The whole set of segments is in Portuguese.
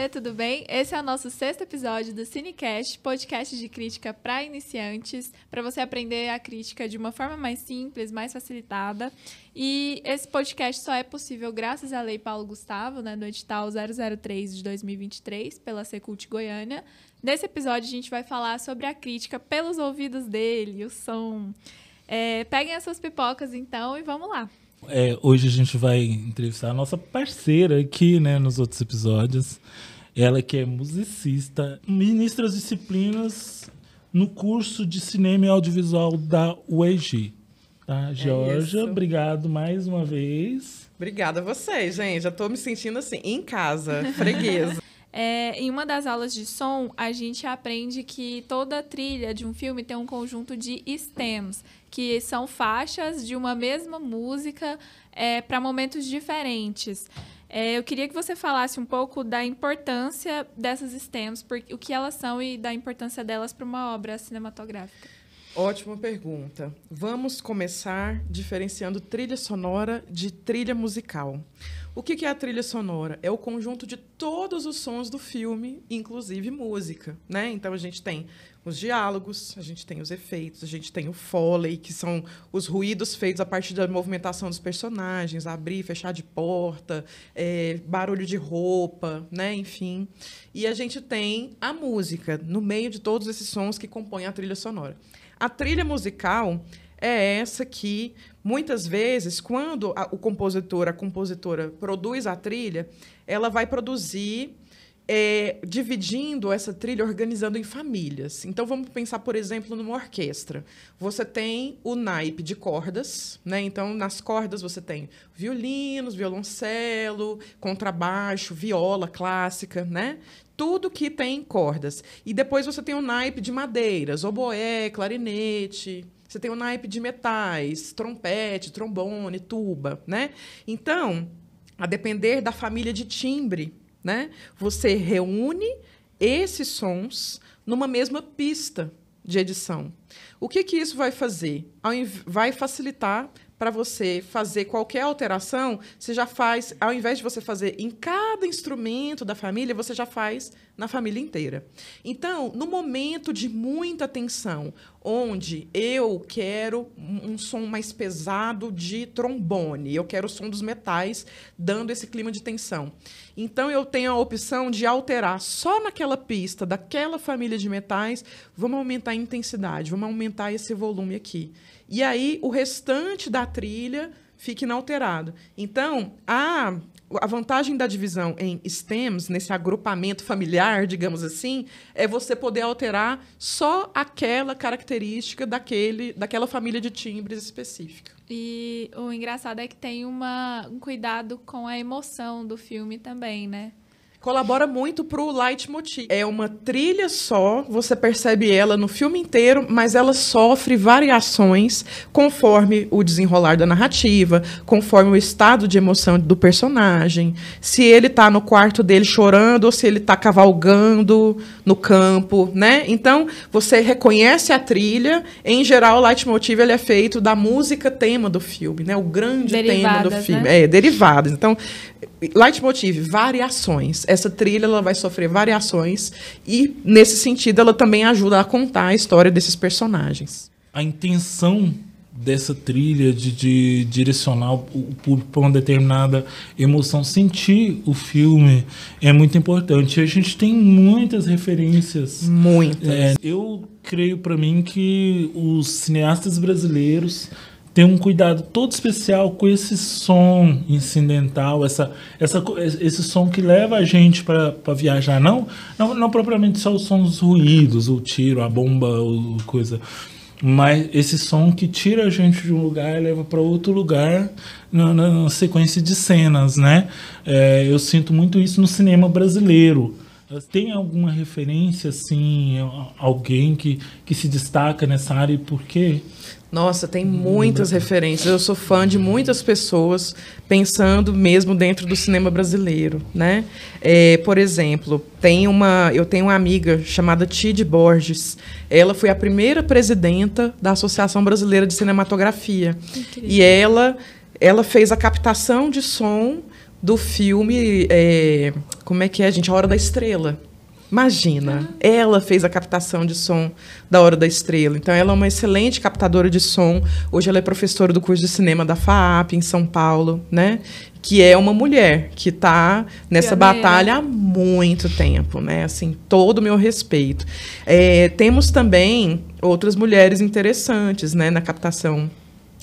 Oiê, tudo bem? Esse é o nosso 6º episódio do Cinecast, podcast de crítica para iniciantes, para você aprender a crítica de uma forma mais simples, mais facilitada. E esse podcast só é possível graças à Lei Paulo Gustavo, né, do edital 003 de 2023, pela Secult Goiânia. Nesse episódio, a gente vai falar sobre a crítica pelos ouvidos dele, o som. Peguem as suas pipocas, então, e vamos lá. Hoje a gente vai entrevistar a nossa parceira aqui, né, nos outros episódios. Ela que é musicista, ministra as disciplinas no curso de cinema e audiovisual da UEG. Tá, Georgia, obrigado mais uma vez. Obrigada a vocês, gente. Já estou me sentindo assim, em casa, freguesa. Em uma das aulas de som, a gente aprende que toda trilha de um filme tem um conjunto de stems, que são faixas de uma mesma música para momentos diferentes. Eu queria que você falasse um pouco da importância dessas stems, o que elas são e da importância delas para uma obra cinematográfica. Ótima pergunta. Vamos começar diferenciando trilha sonora de trilha musical. O que é a trilha sonora? É o conjunto de todos os sons do filme, inclusive música, né? Então, a gente tem os diálogos, a gente tem os efeitos, a gente tem o Foley, que são os ruídos feitos a partir da movimentação dos personagens, abrir e fechar de porta, barulho de roupa, né? Enfim. E a gente tem a música, no meio de todos esses sons que compõem a trilha sonora. A trilha musical é essa que, muitas vezes, quando a compositora produz a trilha, ela vai produzir dividindo essa trilha, organizando em famílias. Então, vamos pensar, por exemplo, numa orquestra. Você tem o naipe de cordas, né? Então, nas cordas você tem violinos, violoncelo, contrabaixo, viola clássica, né? Tudo que tem cordas. E depois você tem o naipe de madeiras, oboé, clarinete. Você tem o naipe de metais, trompete, trombone, tuba, né? Então, a depender da família de timbre, né, você reúne esses sons numa mesma pista de edição. O que isso vai fazer? Vai facilitar para você fazer qualquer alteração, você já faz, ao invés de você fazer em cada instrumento da família, você já faz na família inteira. Então, no momento de muita tensão, onde eu quero um som mais pesado de trombone, eu quero o som dos metais, dando esse clima de tensão. Então, eu tenho a opção de alterar só naquela pista, daquela família de metais, vamos aumentar a intensidade, vamos aumentar esse volume aqui. E aí, o restante da trilha fica inalterado. Então, a vantagem da divisão em stems, nesse agrupamento familiar, digamos assim, é você poder alterar só aquela característica daquela família de timbres específica. E o engraçado é que tem um cuidado com a emoção do filme também, né? Colabora muito para o leitmotiv. É uma trilha só, você percebe ela no filme inteiro, mas ela sofre variações conforme o desenrolar da narrativa, conforme o estado de emoção do personagem, se ele está no quarto dele chorando ou se ele está cavalgando no campo, né? Então, você reconhece a trilha. Em geral, o leitmotiv ele é feito da música tema do filme, né? O grande tema do filme. Né? Derivadas. Então, leitmotiv, variações. Essa trilha ela vai sofrer variações e, nesse sentido, ela também ajuda a contar a história desses personagens. A intenção dessa trilha de direcionar o público para uma determinada emoção, sentir o filme, é muito importante. A gente tem muitas referências. Muitas. Eu creio, para mim, que os cineastas brasileiros tem um cuidado todo especial com esse som incidental, esse som que leva a gente para viajar. Não propriamente só os sons dos ruídos, o tiro, a bomba, coisa, mas esse som que tira a gente de um lugar e leva para outro lugar na sequência de cenas, né? Eu sinto muito isso no cinema brasileiro. Tem alguma referência, assim, alguém que se destaca nessa área e por quê? Nossa, tem muitas referências. Eu sou fã de muitas pessoas pensando mesmo dentro do cinema brasileiro, né? Por exemplo, eu tenho uma amiga chamada Tid Borges. Ela foi a primeira presidenta da Associação Brasileira de Cinematografia. Incrível. E ela fez a captação de som do filme, como é que é, gente? A Hora da Estrela. Imagina, ela fez a captação de som da Hora da Estrela. Então, ela é uma excelente captadora de som. Hoje, ela é professora do curso de cinema da FAAP, em São Paulo, né? Que é uma mulher que está nessa batalha há muito tempo, né? Assim, todo o meu respeito. Temos também outras mulheres interessantes, né, na captação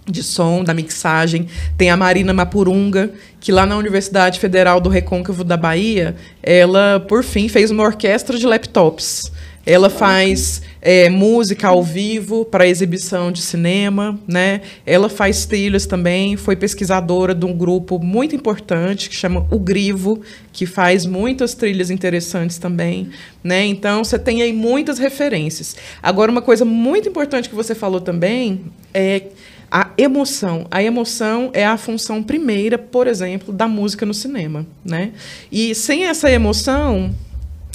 de som, da mixagem. Tem a Marina Mapurunga, que lá na Universidade Federal do Recôncavo da Bahia, ela, por fim, fez uma orquestra de laptops. Ela faz música ao vivo para exibição de cinema, né? Ela faz trilhas também, foi pesquisadora de um grupo muito importante que chama O Grivo, que faz muitas trilhas interessantes também, né? Então, você tem aí muitas referências. Agora, uma coisa muito importante que você falou também é a emoção. A emoção é a função primeira, por exemplo, da música no cinema, né? E sem essa emoção,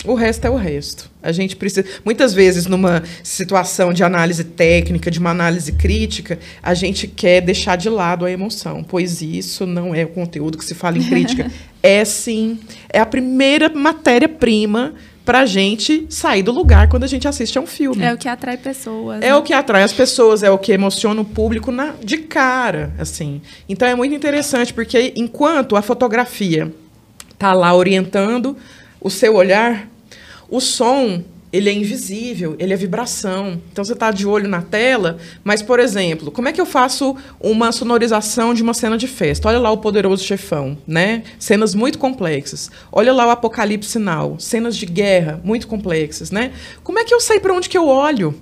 o resto é o resto. A gente precisa, muitas vezes, numa situação de análise técnica, de uma análise crítica, a gente quer deixar de lado a emoção, pois isso não é o conteúdo que se fala em crítica. Sim, é a primeira matéria-prima para a gente sair do lugar quando a gente assiste a um filme. É o que atrai pessoas. É o que atrai as pessoas, é o que emociona o público de cara, assim. Então, é muito interessante, porque enquanto a fotografia está lá orientando o seu olhar, o som, ele é invisível, ele é vibração. Então, você está de olho na tela, mas, por exemplo, como é que eu faço uma sonorização de uma cena de festa? Olha lá o Poderoso Chefão, né? Cenas muito complexas. Olha lá o Apocalipse Sinal, cenas de guerra muito complexas, né? Como é que eu sei para onde que eu olho?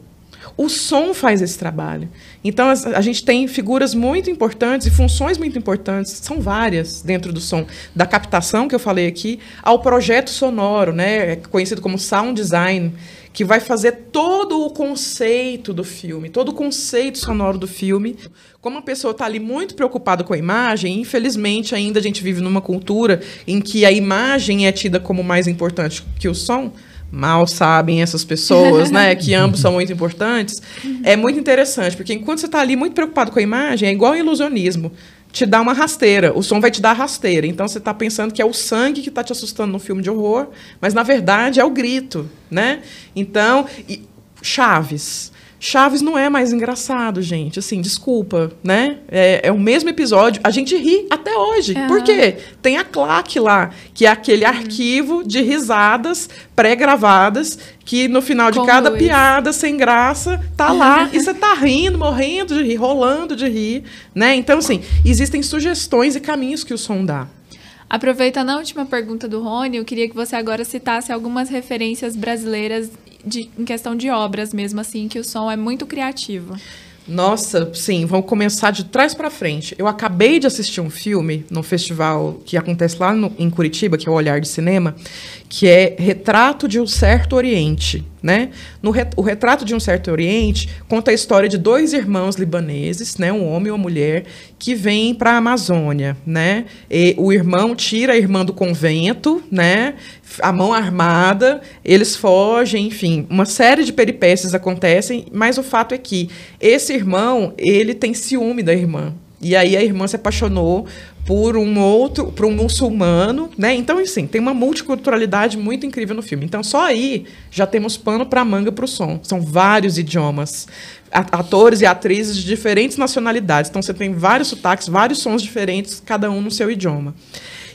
O som faz esse trabalho. Então, a gente tem figuras muito importantes e funções muito importantes, são várias dentro do som, da captação que eu falei aqui, ao projeto sonoro, né, conhecido como sound design, que vai fazer todo o conceito do filme, todo o conceito sonoro do filme. Como a pessoa está ali muito preocupada com a imagem, infelizmente ainda a gente vive numa cultura em que a imagem é tida como mais importante que o som. Mal sabem essas pessoas, né, que ambos são muito importantes. É muito interessante, porque enquanto você está ali muito preocupado com a imagem, é igual ao ilusionismo. Te dá uma rasteira, o som vai te dar rasteira. Então, você está pensando que é o sangue que está te assustando no filme de horror, mas, na verdade, é o grito, né? Então, Chaves. Chaves não é mais engraçado, gente. Assim, desculpa, né? É o mesmo episódio. A gente ri até hoje. Por quê? Tem a claque lá, que é aquele arquivo de risadas pré-gravadas que no final de cada piada sem graça tá lá e você tá rindo, morrendo de rir, rolando de rir, né? Então, assim, existem sugestões e caminhos que o som dá. Aproveitando a última pergunta do Rony, eu queria que você agora citasse algumas referências brasileiras em questão de obras mesmo, assim, que o som é muito criativo. Nossa, sim, vamos começar de trás para frente. Eu acabei de assistir um filme num festival que acontece lá em Curitiba, que é o Olhar de Cinema, que é Retrato de um Certo Oriente, né? O Retrato de um Certo Oriente conta a história de dois irmãos libaneses, né? Um homem e uma mulher, que vêm para a Amazônia, né? E o irmão tira a irmã do convento, né? A mão armada, eles fogem, enfim, uma série de peripécias acontecem, mas o fato é que esse irmão, ele tem ciúme da irmã. E aí a irmã se apaixonou por um muçulmano, né? Então, assim, tem uma multiculturalidade muito incrível no filme. Então, só aí já temos pano para manga para o som. São vários idiomas, atores e atrizes de diferentes nacionalidades. Então, você tem vários sotaques, vários sons diferentes, cada um no seu idioma.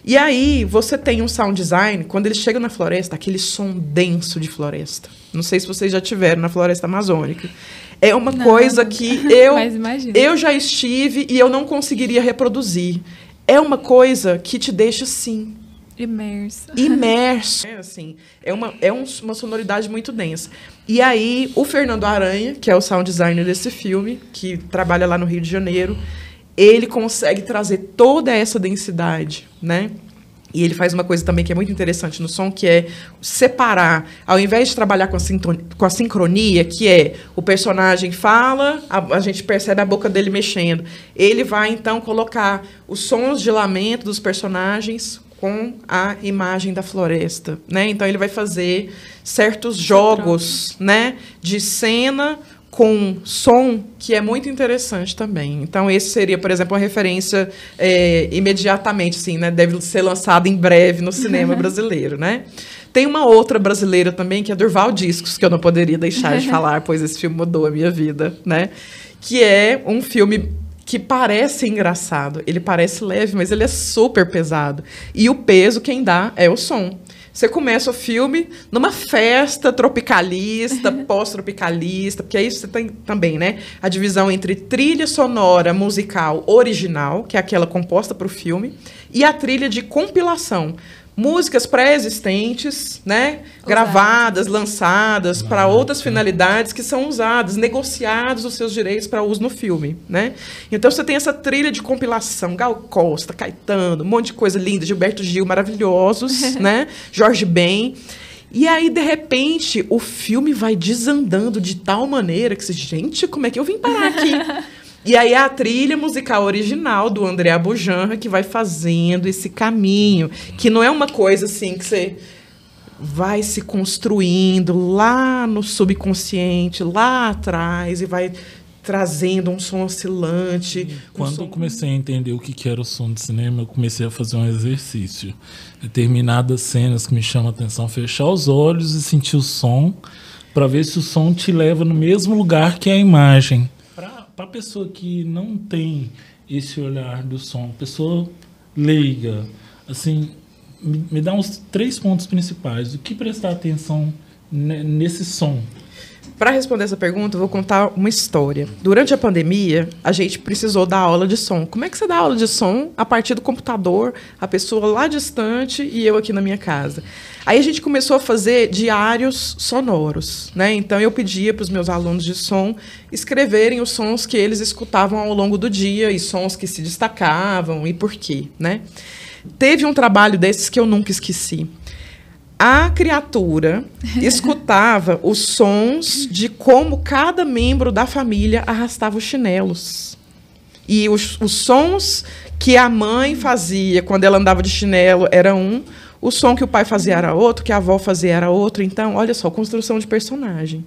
E aí, você tem um sound design, quando eles chegam na floresta, aquele som denso de floresta. Não sei se vocês já tiveram na floresta amazônica. É uma coisa que eu já estive e eu não conseguiria reproduzir. É uma coisa que te deixa, assim... Imerso. Assim, uma sonoridade muito densa. E aí, o Fernando Aranha, que é o sound designer desse filme, que trabalha lá no Rio de Janeiro, ele consegue trazer toda essa densidade, né? E ele faz uma coisa também que é muito interessante no som, que é separar, ao invés de trabalhar com a sincronia, que é o personagem fala, a gente percebe a boca dele mexendo. Ele vai, então, colocar os sons de lamento dos personagens com a imagem da floresta, né? Então, ele vai fazer certos jogos, né, de cena com som que é muito interessante também. Então, esse seria, por exemplo, uma referência imediatamente, assim, né? Deve ser lançado em breve no cinema brasileiro, né? Tem uma outra brasileira também, que é Durval Discos, que eu não poderia deixar de falar, pois esse filme mudou a minha vida, né? Que é um filme que parece engraçado, ele parece leve, mas ele é super pesado. E o peso quem dá é o som. Você começa o filme numa festa tropicalista, pós-tropicalista, porque aí você tem também, né, a divisão entre trilha sonora musical original, que é aquela composta para o filme, e a trilha de compilação. Músicas pré-existentes, né, gravadas, lançadas para outras finalidades que são usadas, negociados os seus direitos para uso no filme, né? Então você tem essa trilha de compilação, Gal Costa, Caetano, um monte de coisa linda, Gilberto Gil, maravilhosos, né? Jorge Ben. E aí, de repente, o filme vai desandando de tal maneira que você, gente, como é que eu vim parar aqui? E aí a trilha musical original do André Abujanra que vai fazendo esse caminho, que não é uma coisa assim que você vai se construindo lá no subconsciente, lá atrás, e vai trazendo um som oscilante. Quando eu comecei a entender o que era o som de cinema, eu comecei a fazer um exercício. Determinadas cenas que me chamam a atenção, fechar os olhos e sentir o som, para ver se o som te leva no mesmo lugar que a imagem. Para a pessoa que não tem esse olhar do som, pessoa leiga, assim, me dá uns 3 pontos principais. O que prestar atenção nesse som? Para responder essa pergunta, eu vou contar uma história. Durante a pandemia, a gente precisou dar aula de som. Como é que você dá aula de som a partir do computador, a pessoa lá distante e eu aqui na minha casa? Aí a gente começou a fazer diários sonoros, né? Então eu pedia para os meus alunos de som escreverem os sons que eles escutavam ao longo do dia e sons que se destacavam e por quê, né? Teve um trabalho desses que eu nunca esqueci. A criatura escutava os sons de como cada membro da família arrastava os chinelos. E os sons que a mãe fazia quando ela andava de chinelo era um, o som que o pai fazia era outro, que a avó fazia era outro. Então, olha só, construção de personagem.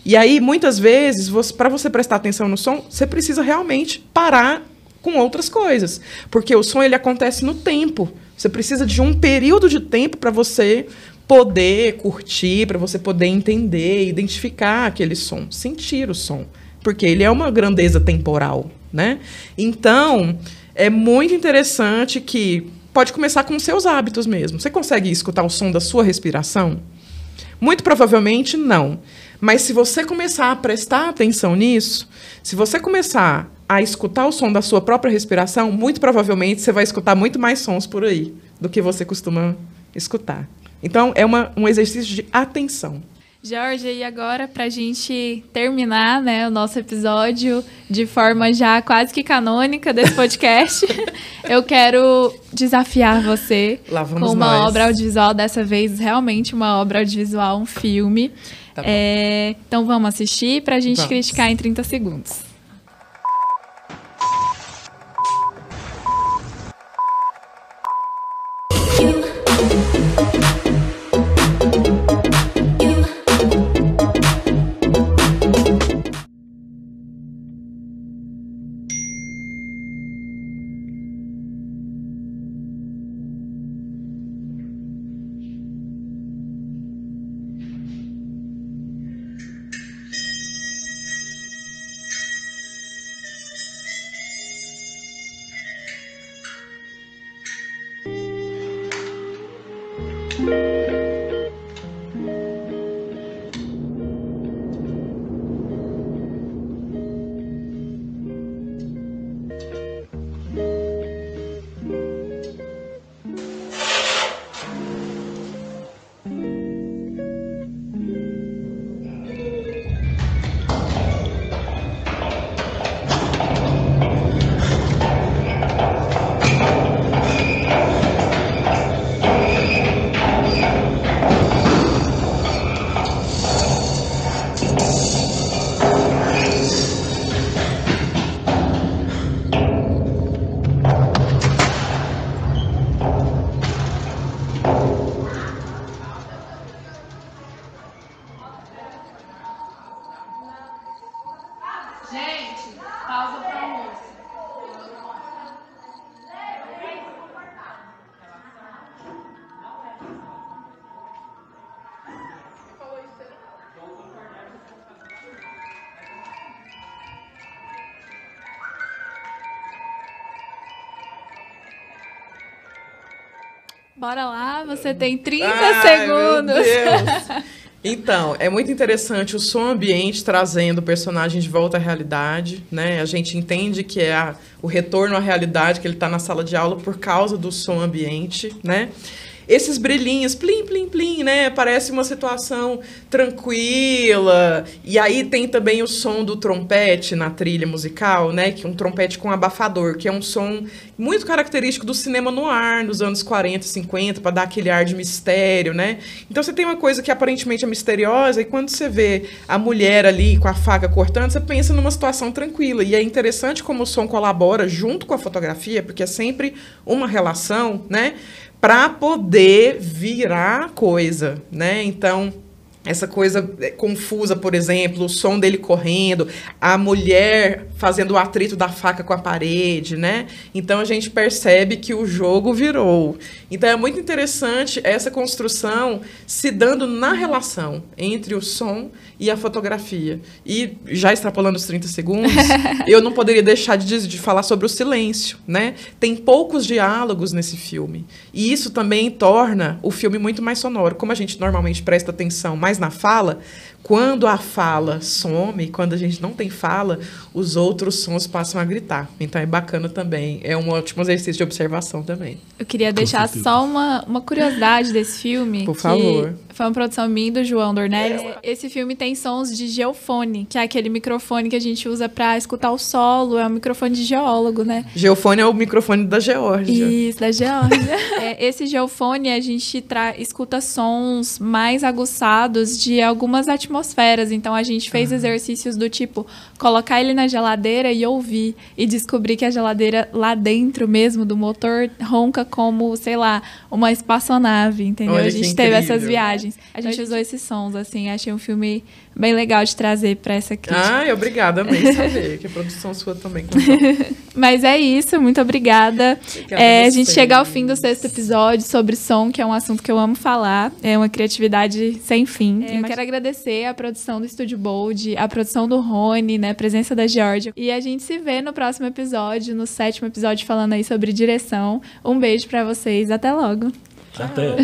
E aí, muitas vezes, para você prestar atenção no som, você precisa realmente parar com outras coisas. Porque o som ele acontece no tempo. Você precisa de um período de tempo para você poder curtir, para você poder entender, identificar aquele som, sentir o som, porque ele é uma grandeza temporal, né? Então, é muito interessante que pode começar com os seus hábitos mesmo. Você consegue escutar o som da sua respiração? Muito provavelmente não. Mas se você começar a prestar atenção nisso, se você começar a escutar o som da sua própria respiração, muito provavelmente você vai escutar muito mais sons por aí do que você costuma escutar. Então, é um exercício de atenção. Jorge, e agora, para a gente terminar, né, o nosso episódio de forma já quase que canônica desse podcast, eu quero desafiar você com uma obra audiovisual, dessa vez realmente uma obra audiovisual, um filme. Tá então, vamos assistir para a gente criticar em 30 segundos. Pausa para almoço. Bora lá, você tem 30 segundos. Meu Deus. Então, é muito interessante o som ambiente trazendo o personagem de volta à realidade, né? A gente entende que é o retorno à realidade, que ele está na sala de aula por causa do som ambiente, né? Esses brilhinhos, plim, plim, plim, né? Parece uma situação tranquila. E aí tem também o som do trompete na trilha musical, né? Que é um trompete com abafador, que é um som muito característico do cinema noir, nos anos 40, 50, para dar aquele ar de mistério, né? Então você tem uma coisa que aparentemente é misteriosa, e quando você vê a mulher ali com a faca cortando, você pensa numa situação tranquila. E é interessante como o som colabora junto com a fotografia, porque é sempre uma relação, né? Para poder virar coisa, né? Então, essa coisa confusa, por exemplo, o som dele correndo, a mulher fazendo o atrito da faca com a parede, né? Então, a gente percebe que o jogo virou. Então, é muito interessante essa construção se dando na relação entre o som e a fotografia. E, já extrapolando os 30 segundos, eu não poderia deixar de falar sobre o silêncio, né? Tem poucos diálogos nesse filme. E isso também torna o filme muito mais sonoro. Como a gente normalmente presta atenção mais na fala, quando a fala some, quando a gente não tem fala, os outros sons passam a gritar. Então é bacana também. É um ótimo exercício de observação também. Eu queria deixar só uma curiosidade desse filme. Por favor. Foi uma produção minha e do João Dornelles. Esse filme tem sons de geofone, que é aquele microfone que a gente usa para escutar o solo. É um microfone de geólogo, né? Geofone é o microfone da Geórgia. Isso, da Geórgia. Esse geofone, a gente escuta sons mais aguçados de algumas atmosferas. Então, a gente fez exercícios do tipo, colocar ele na geladeira e ouvir. E descobrir que a geladeira lá dentro mesmo do motor ronca como, sei lá, uma espaçonave, entendeu? Olha, a gente teve essas viagens. A gente usou esses sons, assim. Achei um filme bem legal de trazer para essa crítica. Obrigada, amei saber que a produção sua também contou. Mas é isso, muito obrigada. A gente chega ao fim do 6º episódio sobre som, que é um assunto que eu amo falar. É uma criatividade sem fim. Eu quero agradecer a produção do Estúdio Bold, a produção do Rony, né, a presença da Geórgia. E a gente se vê no próximo episódio, no 7º episódio, falando aí sobre direção. Um beijo para vocês, até logo. Até.